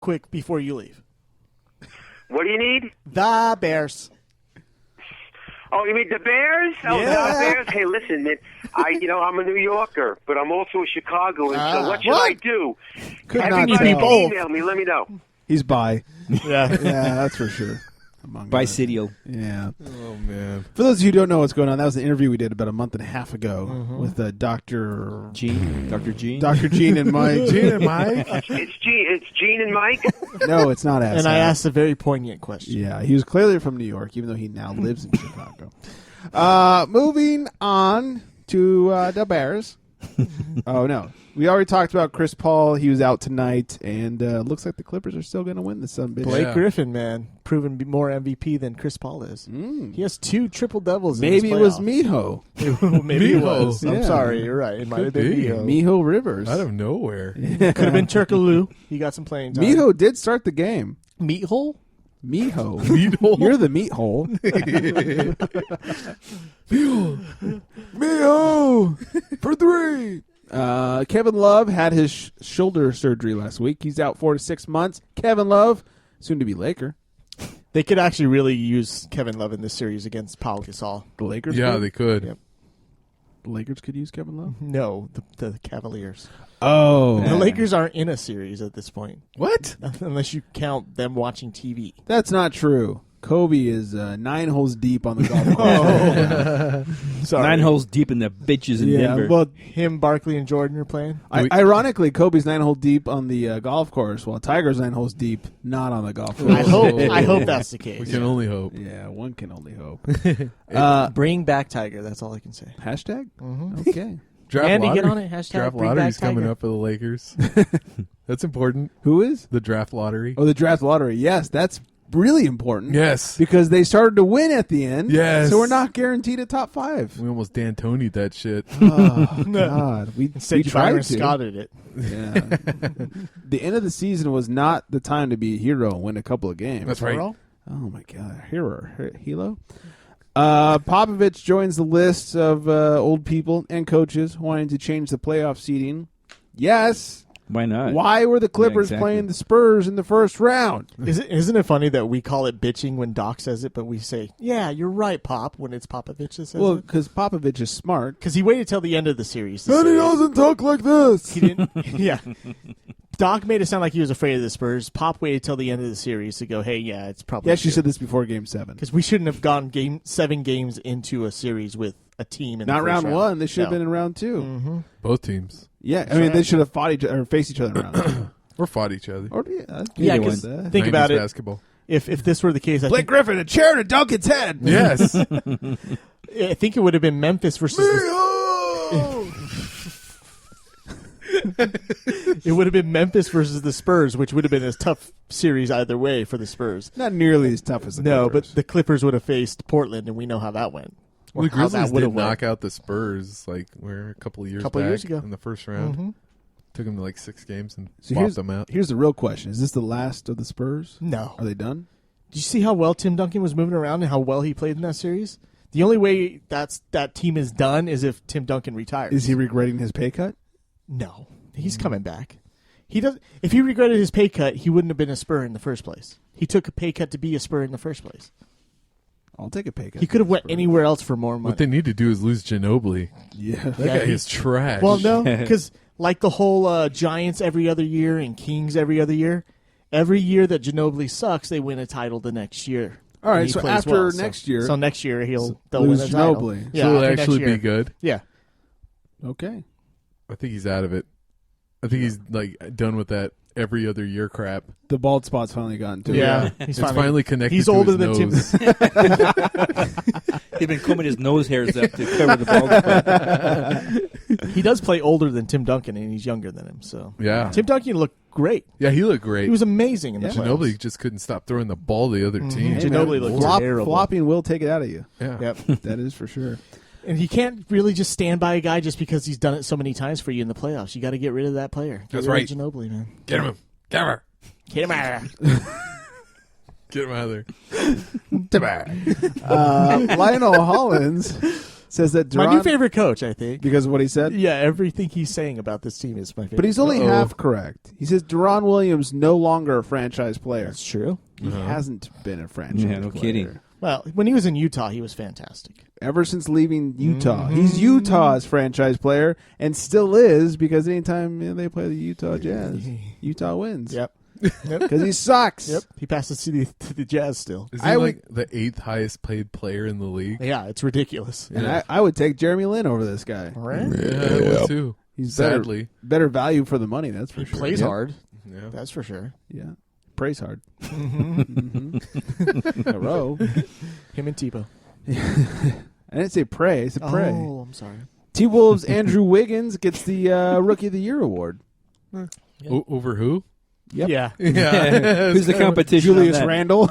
quick before you leave. What do you need? The Bears. Oh, you mean the Bears? Oh, Yeah. the Bears. Hey, listen, man. I'm a New Yorker, but I'm also a Chicagoan. So what should I do? Could not Everybody tell. email me. Let me know. He's bi. Yeah. Yeah, that's for sure. Bisidial. Yeah. Oh, man. For those of you who don't know what's going on, that was an interview we did about a month and a half ago with Dr. Gene. Dr. Gene. Dr. Gene and Mike. Gene and Mike? It's Gene and Mike. No, it's not And I asked a very poignant question. Yeah, he was clearly from New York, even though he now lives in Chicago. Moving on to the Bears. Oh, no. We already talked about Chris Paul. He was out tonight, and looks like the Clippers are still going to win this son of a bitch. Blake Griffin, man, proven to be more MVP than Chris Paul is. He has 2 triple-doubles in Maybe his it was playoff. Miho. Maybe it Miho. was. I'm Yeah. sorry. You're right. It might have been be. Miho. Miho Rivers. Out of nowhere. Could have been Turkaloo. He got some playing time. Miho did start the game. Meat hole? Miho. Meat hole? You're the meat hole. Miho for 3. Kevin Love had his shoulder surgery last week. He's out 4 to 6 months. Kevin Love, soon to be Laker. They could actually really use Kevin Love in this series against Paul Gasol. The Lakers. Yeah, could? they could. Yep. The Lakers could use Kevin Love. No, the Cavaliers. Oh, The Lakers aren't in a series at this point, What? unless you count them watching TV. That's not true. Kobe is 9 holes deep on the golf course. Sorry. 9 holes deep in the bitches in Yeah, Denver. well, Him, Barkley, and Jordan are playing. ironically, Kobe's 9 hole deep on the golf course, while Tiger's 9 holes deep not on the golf course. I hope that's the We case. can only hope. Yeah, one can only hope. Bring back Tiger. That's all I can say. Hashtag? Mm-hmm. Okay. Draft Andy, lottery. get on it. Hashtag Draft bring lottery's back Tiger. coming up for the Lakers. That's important. Who is? The draft lottery. Oh, the draft lottery. Yes, that's really important. Yes. Because they started to win at the end. Yes. So we're not guaranteed a top 5. We almost D'Antoni'd that shit. Oh, God. We Instead, tried Byron to. Scotted it. Yeah. The end of the season was not the time to be a hero and win a couple of games. That's right. Oh, my God. Hero? Popovich joins the list of old people and coaches wanting to change the playoff seeding. Yes. Why not? Why were the Clippers exactly. playing the Spurs in the first round? Isn't it funny that we call it bitching when Doc says it, but we say, "Yeah, you're right, Pop," when it's Popovich that says Well, it? because Popovich is smart. Because he waited till the end of the series. to And say he it. doesn't talk like this. He didn't. Yeah. Doc made it sound like he was afraid of the Spurs. Pop waited till the end of the series to go, "Hey, yeah, it's probably." He actually said this before Game 7. because we shouldn't have gone 7 games into a series with a team in Not the first round 1. They should have No. been in round 2. Both teams. Yeah, I mean, they should have fought each other or faced each other in round 2. Or fought each other. Or, Yeah, either 'cause one. think 90s about it. basketball. If this were the case, Blake Griffin, a chair to Duncan's head. Yes. I think it would have been Memphis versus. It would have been Memphis versus the Spurs, which would have been a tough series either way for the Spurs. Not nearly as tough as the No, Clippers. but the Clippers would have faced Portland, and we know how that went. Or Well, the how that Grizzlies would did have went. knock out the Spurs a couple of years back in the first round. Mhm. Took them to 6 games and So swapped them out. Here's the real question. Is this the last of the Spurs? No. Are they done? Did you see how well Tim Duncan was moving around and how well he played in that series? The only way that team is done is if Tim Duncan retires. Is he regretting his pay cut? No, he's coming back. He does. If he regretted his pay cut, he wouldn't have been a Spur in the first place. He took a pay cut to be a Spur in the first place. I'll take a pay cut. He could have went anywhere else for more money. What they need to do is lose Ginobili. Yeah. That guy is trash. Well, no, because like the whole Giants every other year and Kings every other year that Ginobili sucks, they win a title the next year. All right, And he so plays after well, next year, so next year they'll lose win a title. Ginobili. Yeah, so he'll after next actually year. be good. Yeah, Okay. I think he's out of it. I think he's done with that every other year crap. The bald spot's finally gotten to yeah. him. He's It's finally connected. He's to older his than Tim. nose. They've been combing his nose hairs up to cover the bald spot. He does play older than Tim Duncan, and he's younger than him. So Yeah. Tim Duncan looked great. Yeah, he looked great. He was amazing in the Ginobili playoffs. just couldn't stop throwing the ball to the other team. Hey, Ginobili man, looked terrible. Flopping will take it out of you. Yeah. Yep. That is for sure. And he can't really just stand by a guy just because he's done it so many times for you in the playoffs. You got to get rid of that player. Get That's rid right. of Ginobili, man. Get him. Get him. Get him out of there. Get him out of there. Lionel Hollins says that My Duran, new favorite coach, I think. because of what he said. Yeah, everything he's saying about this team is my favorite. But he's only half correct. He says Duran Williams no longer a franchise player. That's true. He hasn't been a franchise Yeah, no player. kidding. Well, when he was in Utah, he was fantastic. Ever since leaving Utah. He's Utah's franchise player and still is because anytime they play the Utah Jazz, Utah wins. Yep. Because he sucks. Yep. He passes to the Jazz still. Is he like the 8th highest paid player in the league? Yeah, it's ridiculous. And I would take Jeremy Lin over this guy. Right? Yeah, I would too. He's sadly better value for the money, that's for He sure. plays hard. Yeah. That's for sure. Yeah. Prays hard. Hello. Him and Tebow. I didn't say pray. I said pray. Oh, I'm sorry. T-Wolves' Andrew Wiggins gets the Rookie of the Year award. Over who? Yep. Yeah. Yeah. Who's the competition? Julius on that? Randle.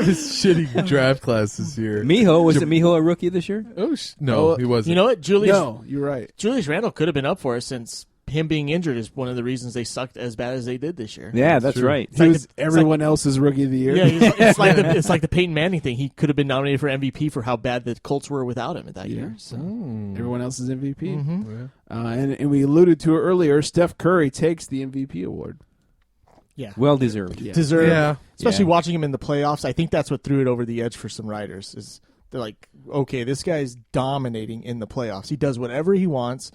His shitty draft class this year. Miho, was it Miho a rookie this year? Oh, no, he wasn't. You know what? No, you're right. Julius Randle could have been up for it since him being injured is one of the reasons they sucked as bad as they did this year. Yeah, that's true. right. He was everyone else's Rookie of the Year. Yeah, it's like the Peyton Manning thing. He could have been nominated for MVP for how bad the Colts were without him at that year. So. Everyone else's MVP. Mm-hmm. And we alluded to it earlier, Steph Curry takes the MVP award. Yeah. Well deserved. Yeah. Deserved. Yeah. Especially Yeah. watching him in the playoffs. I think that's what threw it over the edge for some writers. Is they're like, okay, this guy's dominating in the playoffs. He does whatever he wants.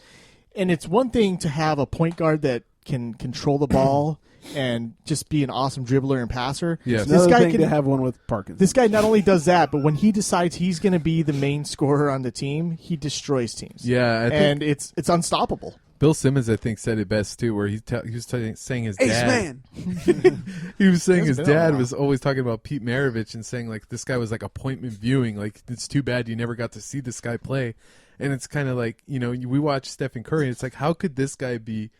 And it's one thing to have a point guard that can control the ball and just be an awesome dribbler and passer. Yes. Another This guy thing can to have one with Parkinson. This guy not only does that, but when he decides he's going to be the main scorer on the team, he destroys teams. Yeah, I think And it's unstoppable. Bill Simmons, I think, said it best too, where he was saying his Ace dad. man. He was saying his It's been a dad while. was always talking about Pete Maravich and saying like this guy was like appointment viewing. Like it's too bad you never got to see this guy play. And it's kind of like, you know, we watch Stephen Curry. And it's like, how could this guy be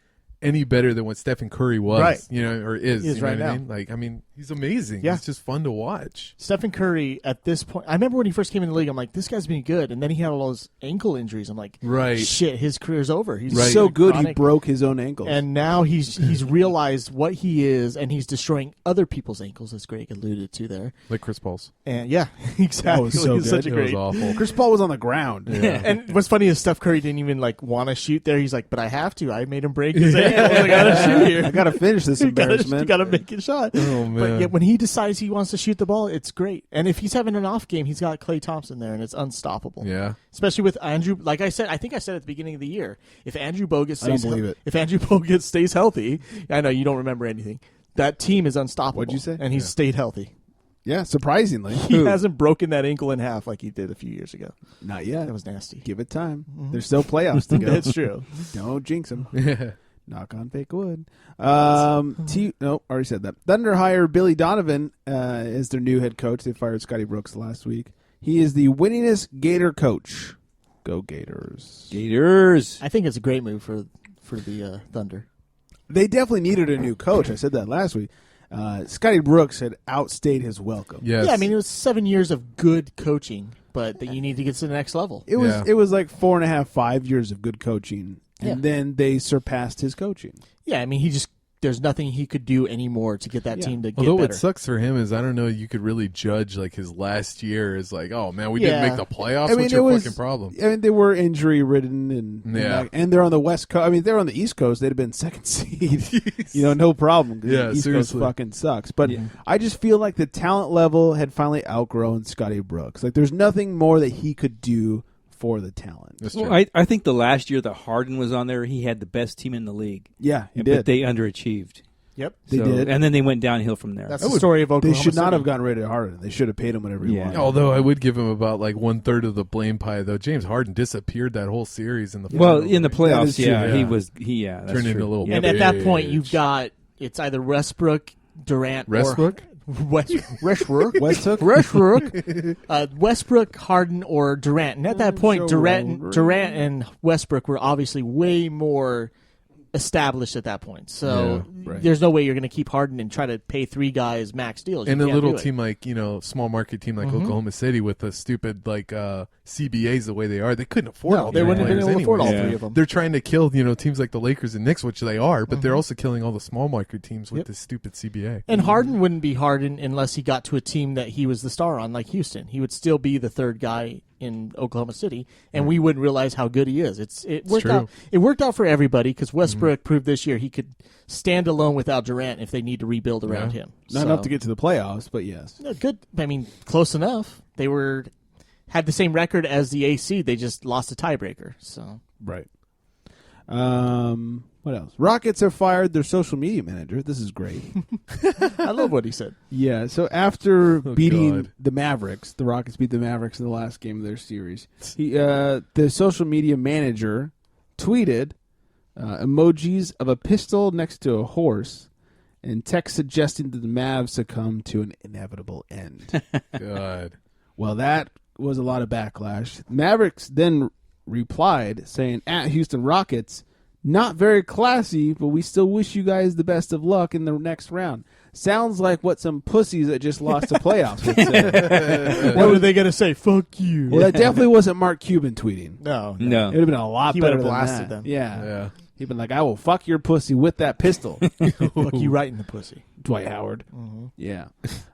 any better than what Stephen Curry was? Right. You know, or is. He is You know right what I now. mean? Like, I mean, he's amazing. Yeah. He's just fun to watch. Stephen Curry, at this point, I remember when he first came in the league, I'm like, this guy's been good. And then he had all those ankle injuries. I'm like, Right. shit, his career's over. He's Right. So good he chronic. broke his own ankles. And now he's realized what he is, and he's destroying other people's ankles, as Greg alluded to there. Like Chris Paul's. And yeah, exactly. was so He's good. such a It great. was awful. Chris Paul was on the ground. And what's funny is Steph Curry didn't even like want to shoot there. He's like, but I have to. I made him break his ankles. I gotta shoot here. I got to finish this You gotta embarrassment. make a shot. Oh, man. But yet when he decides he wants to shoot the ball, it's great. And if he's having an off game, he's got Klay Thompson there, and it's unstoppable. Yeah. Especially with Andrew, like I said, I think I said at the beginning of the year, if Andrew Bogut I don't stays, believe it. if Andrew Bogut stays healthy, I know you don't remember anything. That team is unstoppable. What'd you say? And he's stayed healthy. Yeah, surprisingly. He hasn't broken that ankle in half like he did a few years ago. Not yet. That was nasty. Give it time. There's still playoffs to go. That's true. Don't jinx them. Yeah. Knock on fake wood. Already said that. Thunder hire Billy Donovan as their new head coach. They fired Scotty Brooks last week. He is the winningest Gator coach. Go Gators. Gators. I think it's a great move for the Thunder. They definitely needed a new coach. I said that last week. Scotty Brooks had outstayed his welcome. Yes. Yeah, I mean, it was 7 years of good coaching, but that you need to get to the next level. It was Yeah. it was like 4.5, 5 years of good coaching, and Yeah. then they surpassed his coaching. Yeah, I mean, there's nothing he could do anymore to get that Yeah. team to get Although better. what sucks for him is I don't know you could really judge like his last year as like, oh man, we Yeah. didn't make the playoffs. I mean, What's it your was fucking problem? I mean, they were injury ridden, and they're on the West Coast. I mean, they're on the East Coast. They'd have been second seed. No problem. 'cause Yeah, the East seriously. Coast fucking sucks. But I just feel like the talent level had finally outgrown Scotty Brooks. Like, there's nothing more that he could do for the talent. That's true. Well, I think the last year that Harden was on there, he had the best team in the league. Yeah, he But did. they underachieved. Yep. They did. And then they went downhill from there. That's the story of Oklahoma They should not City. have gotten rid of Harden. They should have paid him whatever he Yeah. wanted. Although I would give him about like 1/3 of the blame pie, though. James Harden disappeared that whole series in the well, final. in the That playoffs, is true, yeah, yeah. he was. That's Turned true. into a little Yeah, And at that point, you've got it's either Westbrook, Durant, Westbrook? or Westbrook, Westbrook? Westbrook, Harden, or Durant. And at that point, So Durant and Westbrook were obviously way more established at that point. So right. there's no way you're going to keep Harden and try to pay 3 guys max deals. And You a can't little do it. team like, small market team like Oklahoma City with the stupid CBAs the way they are, they couldn't afford all they these wouldn't have been players able to afford all anyways. 3 of them. They're trying to kill, teams like the Lakers and Knicks, which they are, but they're also killing all the small market teams with Yep. this stupid CBA. And Harden wouldn't be Harden unless he got to a team that he was the star on, like Houston. He would still be the 3rd guy in Oklahoma City, and we wouldn't realize how good he is. It worked true. out. It worked out for everybody because Westbrook proved this year he could stand alone without Durant if they need to rebuild around him. Not enough to get to the playoffs, but yes. No, good. I mean, close enough. They had the same record as the AC. They just lost a tiebreaker. So Right. What else? Rockets have fired their social media manager. This is great. I love what he said. Yeah, so after beating God. the Mavericks, the Rockets beat the Mavericks in the last game of their series. The social media manager tweeted emojis of a pistol next to a horse and text suggesting that the Mavs succumb to an inevitable end. God. Well, that was a lot of backlash. Mavericks then replied saying, at Houston Rockets, not very classy, but we still wish you guys the best of luck in the next round. Sounds like what some pussies that just lost the playoffs would say. What are they going to say? Fuck you. Well, that definitely wasn't Mark Cuban tweeting. No. It would have been a lot He better would've than blasted that. them. Yeah. Yeah. He'd been like, I will fuck your pussy with that pistol. Fuck you right in the pussy. Dwight Howard. Yeah.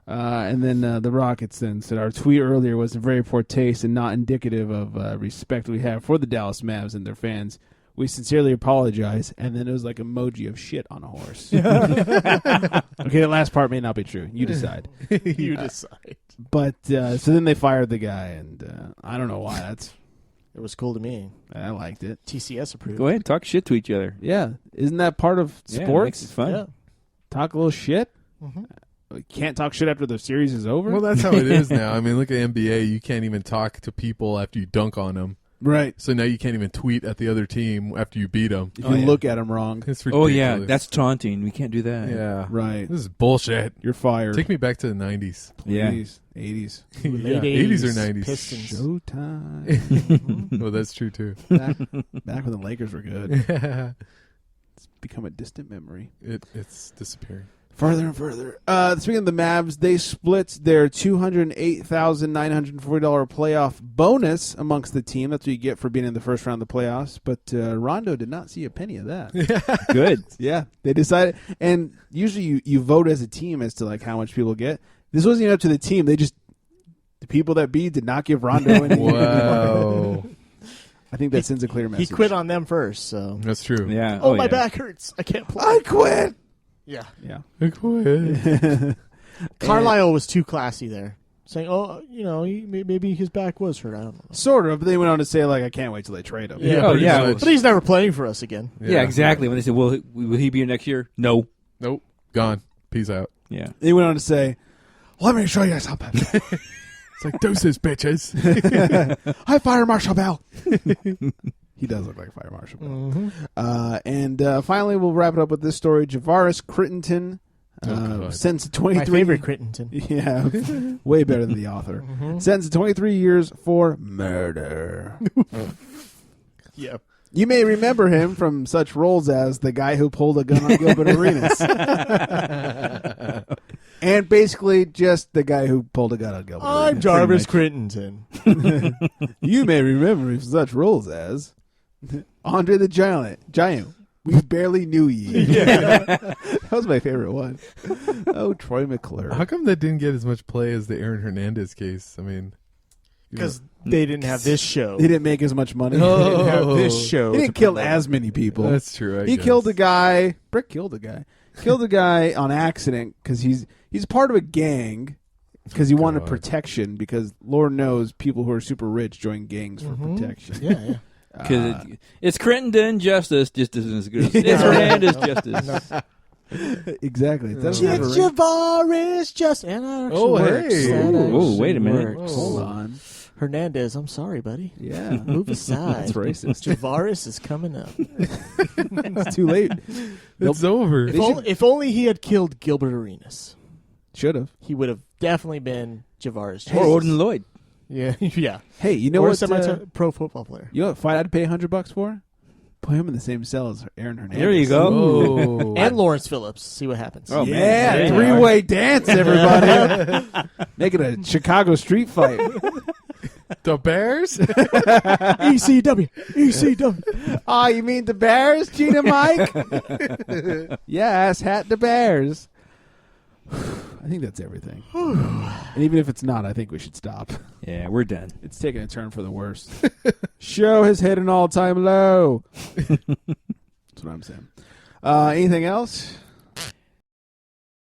And then the Rockets then said, our tweet earlier was in very poor taste and not indicative of respect we have for the Dallas Mavs and their fans. We sincerely apologize. And then it was like emoji of shit on a horse. Okay, the last part may not be true. You decide. You decide. But so then they fired the guy, and I don't know why. It was cool to me. I liked it. TCS approved. Go ahead, talk shit to each other. Yeah. Isn't that part of Yeah, it sports? makes it fun. Yeah. Talk a little shit? You can't talk shit after the series is over? Well, that's how it is now. I mean, look at NBA. You can't even talk to people after you dunk on them. right. So now you can't even tweet at the other team after you beat them. If you look at them wrong. It's Oh, ridiculous. yeah, that's taunting. We can't do that. yeah. Right. This is bullshit. You're fired. Take me back to the 90s. Yeah. 80s. Late Yeah, 80s or 80s 90s. Pistons. Showtime. Well, that's true too. Back when the Lakers were good. It's become a distant memory. It's disappearing. Further and further. Speaking of the Mavs, they split their $208,940 playoff bonus amongst the team. That's what you get for being in the first round of the playoffs. But Rondo did not see a penny of that. Good. Yeah, they decided. And usually you vote as a team as to like how much people get. This wasn't even up to the team. The people that beat did not give Rondo any. Wow. I think that sends a clear He message. quit on them first, so. That's true. Yeah. Oh, my yeah. back hurts. I can't play. I quit. Yeah. Yeah. I quit. Carlisle was too classy there. Saying, maybe his back was hurt. I don't know. Sort of, but they went on to say, like, I can't wait till they trade him. Yeah. Oh, pretty yeah. much. But he's never playing for us again. Yeah, exactly. When they said, will he be here next year? No. Nope. Gone. Peace out. Yeah. They went on to say, let me show you something. It's like deuces, bitches. Hi, Fire Marshal Bell. He does look like Fire Marshal Bell. And finally, we'll wrap it up with this story. Javaris Crittenton God. sentenced to 23. My favorite Crittenton. Yeah, way better than the author. Sentenced to 23 years for murder. Yeah. You may remember him from such roles as the guy who pulled a gun on Gilbert Arenas. And basically just the guy who pulled a gun on Gilbert I'm Arenas. Jarvis Crittenton. You may remember him from such roles as Andre the Giant. We barely knew ye. That was my favorite one. Oh, Troy McClure. How come that didn't get as much play as the Aaron Hernandez case? I mean, Because they didn't have this show. He didn't make as much money. They didn't have this show. He didn't to kill promote. as many people. that's true. He killed a guy. Brick killed a guy. Killed a guy on accident because he's part of a gang because he wanted God. protection because Lord knows people who are super rich join gangs for protection. Yeah, yeah. Because it's Crittenden justice just isn't as good as it's Hernandez justice. Exactly. It doesn't have a ring. Javaris just and that actually Oh, works. hey. That Ooh, actually wait a minute. works. Hold on. Hernandez, I'm sorry, buddy. Yeah. Move aside. That's racist. Javaris is coming up. It's too late. It's over. If only he had killed Gilbert Arenas, Should have. he would have definitely been Javaris. Or Odin Lloyd. Yeah, yeah. Hey, you know Or a what? semi-pro football player. You know what fight I'd pay $100 for? Put him in the same cell as Aaron Hernandez. There you go. Oh. And Lawrence Phillips. See what happens. Oh, man. Yeah, There you three-way dance, everybody. Make it a Chicago street fight. The Bears? ECW. ECW. Oh, you mean the Bears, Gina Mike? Yes, hat the Bears. I think that's everything. And even if it's not, I think we should stop. Yeah, we're done. It's taking a turn for the worst. Show has hit an all-time low. That's what I'm saying. Anything else?